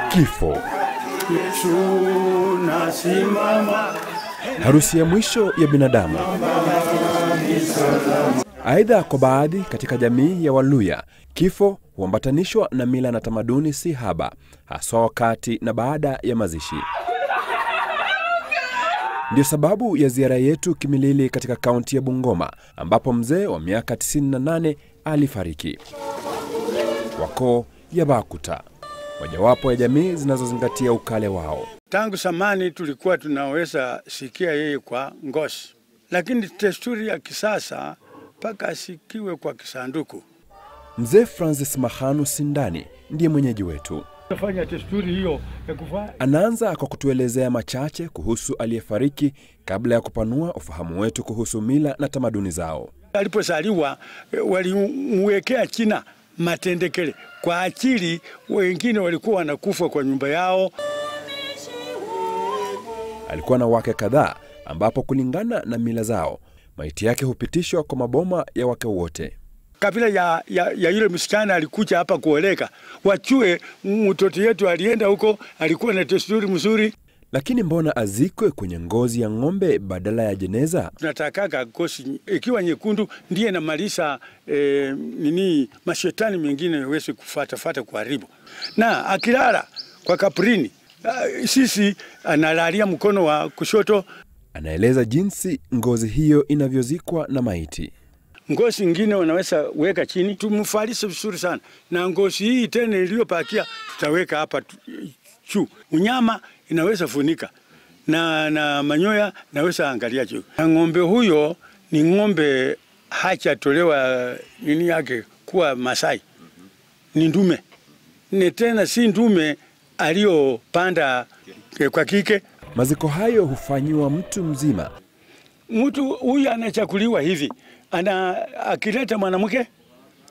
Kifo. Harusi ya mwisho ya binadamu. Aidha, kwa baadhi katika jamii ya Waluya, kifo huambatanishwa na mila na tamaduni si haba, hasa wakati na baada ya mazishi. Ndio sababu ya ziara yetu Kimilili katika kaunti ya Bungoma, ambapo mzee wa miaka 98 alifariki. Wako ya Bakuta, mojawapo ya jamii zinazozingatia ukale wao. Tangu zamani tulikuwa tunaweza sikia yeye kwa ngozi, lakini desturi ya kisasa mpaka asikiwe kwa kisanduku. Mzee Francis Mahanu Sindani ndiye mwenyeji wetu. Tafanya desturi hiyo ya kufanya. Anaanza kwa kutuelezea machache kuhusu aliyefariki kabla ya kupanua ufahamu wetu kuhusu mila na tamaduni zao. Alipozaliwa walimwekea jina Matendekele kwa akili, wengine walikuwa wanakufa kwa nyumba yao. Alikuwa na wake kadhaa, ambapo kulingana na mila zao maiti yake hupitishwa kwa maboma ya wake wote. Kabla ya yule msichana alikuja hapa kuoleka, wachue mtoto yetu alienda huko, alikuwa na desturi mzuri. Lakini mbona azikwe kwenye ngozi ya ng'ombe badala ya jeneza? Tunataka ngozi ikiwa nyekundu ndiye na malisa mashetani mengine yaweze kufuata kuharibu. Na akilala kwa kaprini, sisi analalia mkono wa kushoto. Anaeleza jinsi ngozi hiyo inavyozikwa na maiti. Ngozi ingine wanaweza weka chini, tumfalishe vizuri sana. Na ngozi hii tena iliyopakia tutaweka hapa juu. Unyama inaweza funika. Na manyoya naweza angalia juu. Na ng'ombe huyo ni ng'ombe hajatolewa nini yake kuwa Masai. Ni ndume. Ni tena si ndume aliyopanda kwa kike. Maziko hayo hufanywa mtu mzima. Mtu huyu anachakuliwa hivi. Akileta mwanamke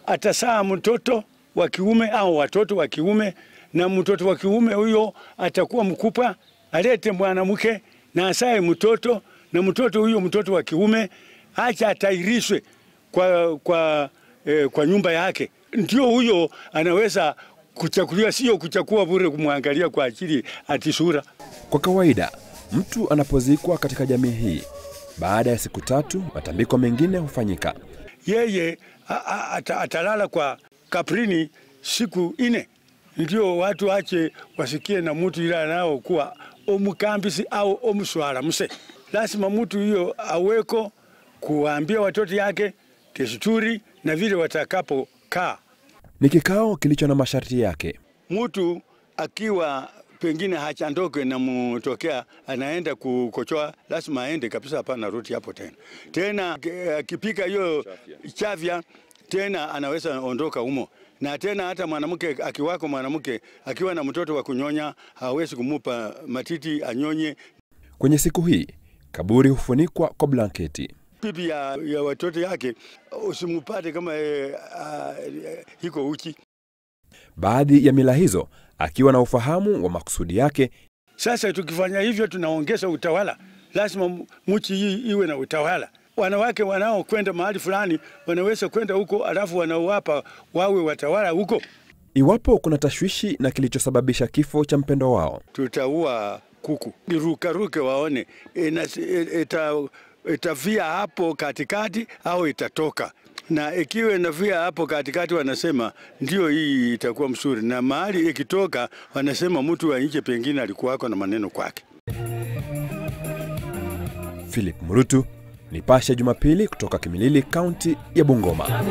atasaa mtoto wa kiume au watoto wa kiume, na mtoto wa kiume huyo atakuwa mkupa, alete mwanamke na asae mtoto, na mtoto huyo mtoto wa kiume acha atairishwe kwa nyumba yake. Ndio huyo anaweza kuchakuliwa, sio kuchakua bure kumwangalia kwa ajili atisura. Kwa kawaida mtu anapozikwa katika jamii hii, baada ya siku 3 matambiko mengine hufanyika. Yeye atalala kwa kaprini siku 4. Ndio watu ache wasikie na mtu ila nao kuwa omukambisi au omuswara mse. Lazima mtu hiyo aweko kuambia watoto yake desturi na vile watakapo kaa. Ni kikao kilicho na masharti yake. Mtu akiwa pengine hachandoke na mtokea anaenda kukochoa, lazima aende kabisa, hapana rudi hapo tena. Tena akipika hiyo chavya tena anaweza ondoka humo. Na tena hata mwanamke akiwako mwanamke akiwa na mtoto wa kunyonya hawezi kumupa matiti anyonye. Kwenye siku hii kaburi hufunikwa kwa blanketi. Bibi ya watoto yake usimupate kama hiko uchi. Baadhi ya mila hizo akiwa na ufahamu wa makusudi yake. Sasa tukifanya hivyo tunaongeza utawala. Lazima mchi hii iwe na utawala. Wanawake wanao kwenda mahali fulani wanaweza kwenda huko, alafu wanaowapa wawe watawala huko. Iwapo kuna tashwishi na kilichosababisha kifo cha mpendo wao, tutaua kuku irukaruke waone itavia hapo katikati au itatoka. Na ikiwa inavia hapo katikati wanasema ndio hii itakuwa mzuri, na mahali ikitoka wanasema mtu wa nje pengine alikuwako na maneno kwake. Philip Murutu, Nipashe Jumapili kutoka Kimilili, kaunti ya Bungoma.